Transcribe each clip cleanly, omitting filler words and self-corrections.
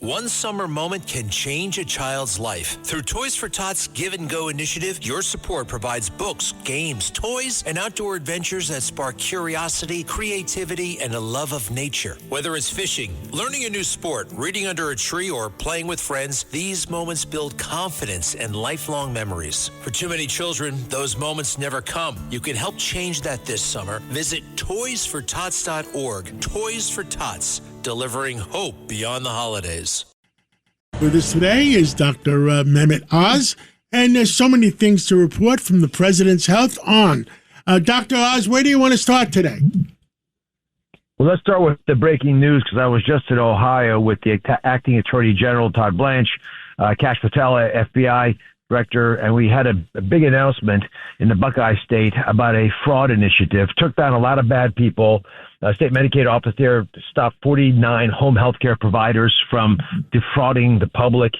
One summer moment can change a child's life. Through Toys for Tots Give and Go initiative, your support provides books, games, toys, and outdoor adventures that spark curiosity, creativity, and a love of nature. Whether it's fishing, learning a new sport, reading under a tree, or playing with friends, these moments build confidence and lifelong memories. For too many children, those moments never come. You can help change that this summer. Visit toysfortots.org. Toys for Tots, delivering hope beyond the holidays. With us today is Dr. Mehmet Oz, and there's so many things to report from the President's Health on. Dr. Oz, where do you want to start today? Well, let's start with the breaking news, because I was just in Ohio with the Acting Attorney General, Todd Blanche, Kash Patel, FBI Director, and we had a big announcement in the Buckeye State about a fraud initiative. Took down a lot of bad people. State Medicaid office there stopped 49 home health care providers from defrauding the public.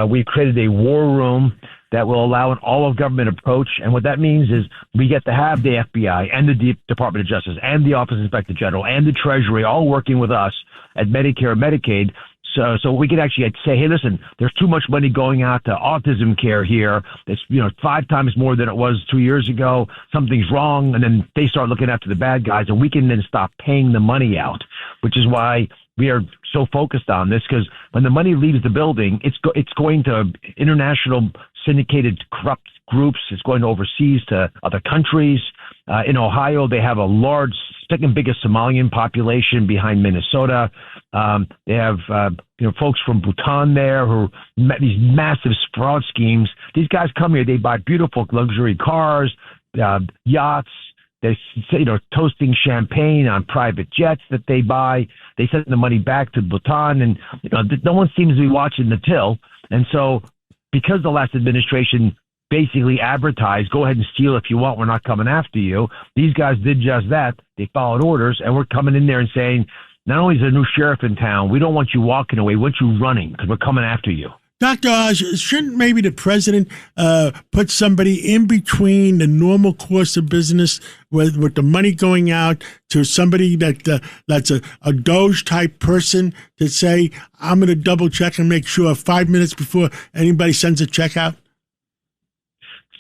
We created a war room that will allow an all-of-government approach. And what that means is we get to have the FBI and the Department of Justice and the Office of Inspector General and the Treasury all working with us at Medicare Medicaid. So we can actually say, hey, listen, there's too much money going out to autism care here. It's 5 times more than it was 2 years ago. Something's wrong. And then they start looking after the bad guys, and we can then stop paying the money out, which is why we are so focused on this, because when the money leaves the building, it's going to international syndicated corrupt groups. It's going overseas to other countries. In Ohio, they have a large, second biggest Somalian population behind Minnesota. They have folks from Bhutan there who these massive fraud schemes. These guys come here, they buy beautiful luxury cars, yachts. They're toasting champagne on private jets that they buy. They send the money back to Bhutan, and no one seems to be watching the till. And so, because the last administration basically advertised, go ahead and steal if you want, we're not coming after you, these guys did just that. They followed orders, and we're coming in there and saying, not only is there a new sheriff in town, we don't want you walking away, we want you running, because we're coming after you. Dr. Oz, shouldn't maybe the president put somebody in between the normal course of business with the money going out to somebody that's a Doge-type person to say, I'm going to double check and make sure 5 minutes before anybody sends a check out?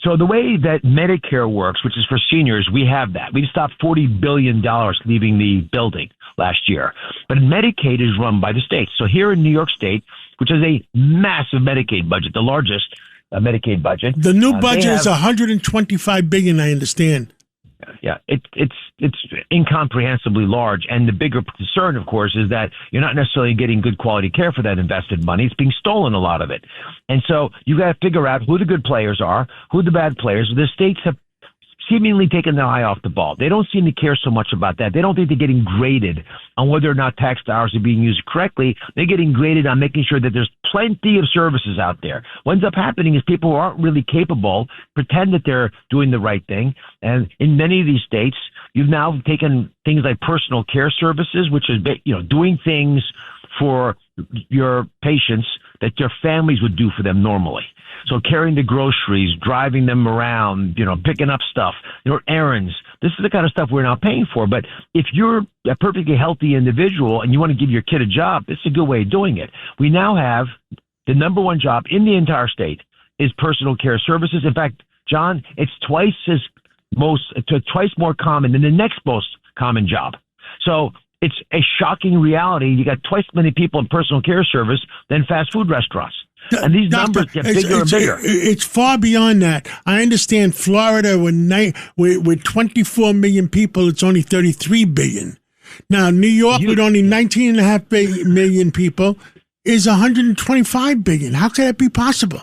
So the way that Medicare works, which is for seniors, we have that. We've stopped $40 billion leaving the building last year. But Medicaid is run by the states. So here in New York State, which is a massive Medicaid budget, the largest Medicaid budget. The new budget is $125 billion, I understand. Yeah, it's incomprehensibly large. And the bigger concern, of course, is that you're not necessarily getting good quality care for that invested money. It's being stolen, a lot of it. And so you got to figure out who the good players are, who the bad players. The states have seemingly taken their eye off the ball. They don't seem to care so much about that. They don't think they're getting graded on whether or not tax dollars are being used correctly. They're getting graded on making sure that there's plenty of services out there. What ends up happening is people who aren't really capable pretend that they're doing the right thing. And in many of these states, you've now taken things like personal care services, which is, doing things for your patients that their families would do for them normally. So carrying the groceries, driving them around, picking up stuff, errands. This is the kind of stuff we're now paying for. But if you're a perfectly healthy individual and you want to give your kid a job, it's a good way of doing it. We now have the number one job in the entire state is personal care services. In fact, John, it's twice more common than the next most common job. So it's a shocking reality. You got twice as many people in personal care service than fast food restaurants. And these numbers get bigger and bigger. It's far beyond that. I understand Florida, with 24 million people, it's only 33 billion. Now, New York, with only 19.5 million people, is 125 billion. How can that be possible?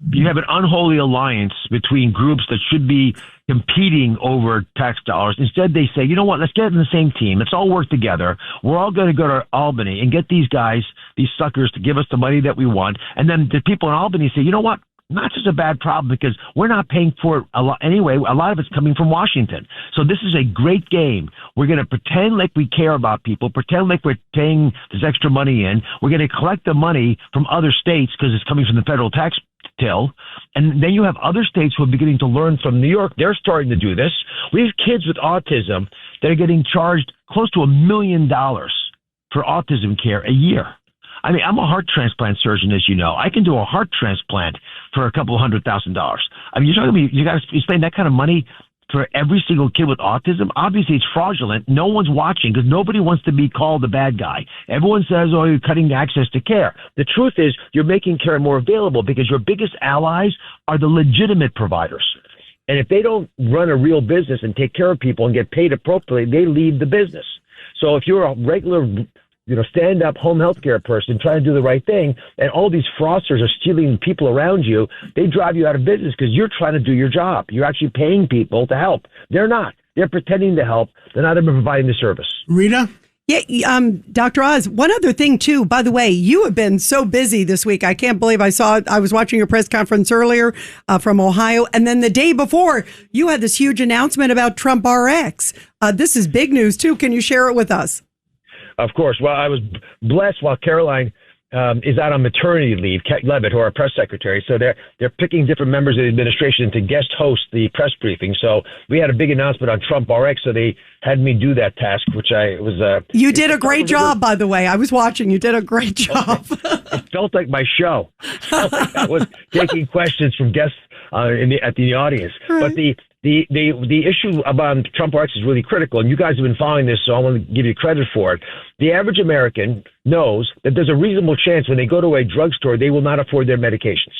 You have an unholy alliance between groups that should be competing over tax dollars. Instead, they say, you know what, let's get in the same team. Let's all work together. We're all going to go to Albany and get these guys, these suckers, to give us the money that we want. And then the people in Albany say, you know what, not just a bad problem, because we're not paying for it a lot anyway. A lot of it's coming from Washington. So this is a great game. We're going to pretend like we care about people, pretend like we're paying this extra money in. We're going to collect the money from other states because it's coming from the federal tax till. And then you have other states who are beginning to learn from New York. They're starting to do this. We have kids with autism that are getting charged close to $1 million for autism care a year. I mean, I'm a heart transplant surgeon, as you know. I can do a heart transplant for a couple $100,000. I mean, you're talking about you got to spend that kind of money for every single kid with autism. Obviously, it's fraudulent. No one's watching because nobody wants to be called the bad guy. Everyone says, oh, you're cutting access to care. The truth is you're making care more available because your biggest allies are the legitimate providers. And if they don't run a real business and take care of people and get paid appropriately, they leave the business. So if you're a regular stand-up home health care person trying to do the right thing, and all these fraudsters are stealing people around you, they drive you out of business because you're trying to do your job. You're actually paying people to help. They're not. They're pretending to help. They're not even providing the service. Rita? Yeah, Dr. Oz, one other thing, too. By the way, you have been so busy this week. I can't believe I was watching your press conference earlier from Ohio. And then the day before, you had this huge announcement about Trump RX. This is big news, too. Can you share it with us? Of course. Well, I was blessed while Caroline is out on maternity leave, Kat Levitt, who are our press secretary. So they're picking different members of the administration to guest host the press briefing. So we had a big announcement on Trump RX, so they had me do that task, which I was. You did a great job, by the way. I was watching. You did a great job. It felt like my show. I was taking questions from guests at the audience. Right. But the issue about Trump RX is really critical, and you guys have been following this, so I want to give you credit for it. The average American knows that there's a reasonable chance when they go to a drugstore, they will not afford their medications.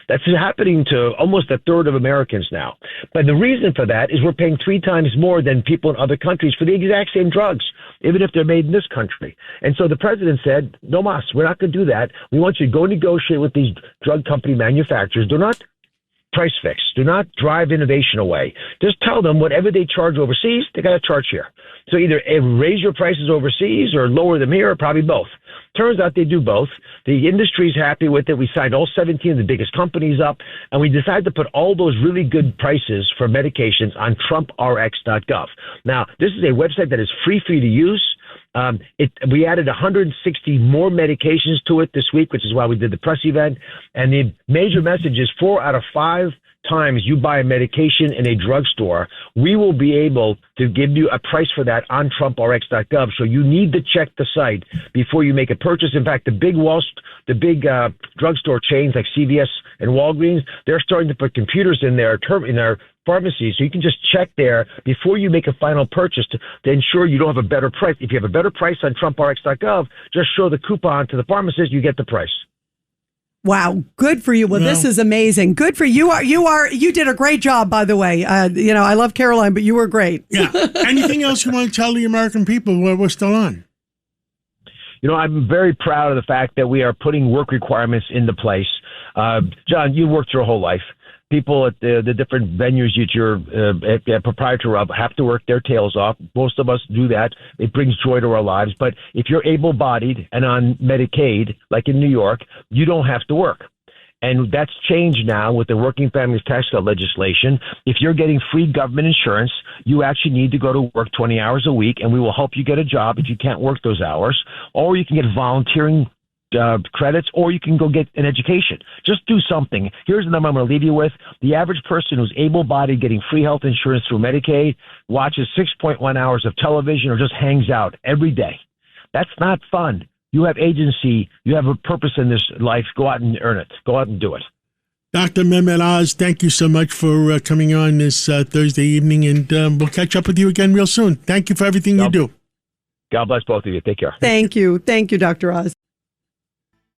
That's happening to almost a third of Americans now. But the reason for that is we're paying 3 times more than people in other countries for the exact same drugs, even if they're made in this country. And so the president said, no mas, we're not going to do that. We want you to go negotiate with these drug company manufacturers. Do not price fix. Do not drive innovation away. Just tell them whatever they charge overseas, they got to charge here. So either raise your prices overseas or lower them here, or probably both. Turns out they do both. The industry's happy with it. We signed all 17 of the biggest companies up, and we decided to put all those really good prices for medications on TrumpRx.gov. Now, this is a website that is free for you to use. We added 160 more medications to it this week, which is why we did the press event. And the major message is 4 out of 5 times you buy a medication in a drugstore, we will be able to give you a price for that on TrumpRx.gov. So you need to check the site before you make a purchase. In fact, the big drugstore chains like CVS and Walgreens, they're starting to put computers in their pharmacies, so you can just check there before you make a final purchase to ensure you don't have a better price. If you have a better price on TrumpRx.gov, just show the coupon to the pharmacist, you get the price. Wow, good for you. Well, this is amazing. Good for you. You did a great job, by the way. I love Caroline, but you were great. Yeah. Anything else you want to tell the American people while we're still on? I'm very proud of the fact that we are putting work requirements into place. John, you worked your whole life. People at the different venues that you're a proprietor of have to work their tails off. Most of us do that. It brings joy to our lives. But if you're able-bodied and on Medicaid, like in New York, you don't have to work. And that's changed now with the Working Families Tax Cut legislation. If you're getting free government insurance, you actually need to go to work 20 hours a week, and we will help you get a job if you can't work those hours. Or you can get volunteering credits, or you can go get an education. Just do something. Here's the number I'm going to leave you with. The average person who's able-bodied getting free health insurance through Medicaid watches 6.1 hours of television or just hangs out every day. That's not fun. You have agency. You have a purpose in this life. Go out and earn it. Go out and do it. Dr. Mehmet Oz, thank you so much for coming on this Thursday evening, and we'll catch up with you again real soon. Thank you for everything you do. God bless both of you. Take care. Thank you. Thank you, Dr. Oz.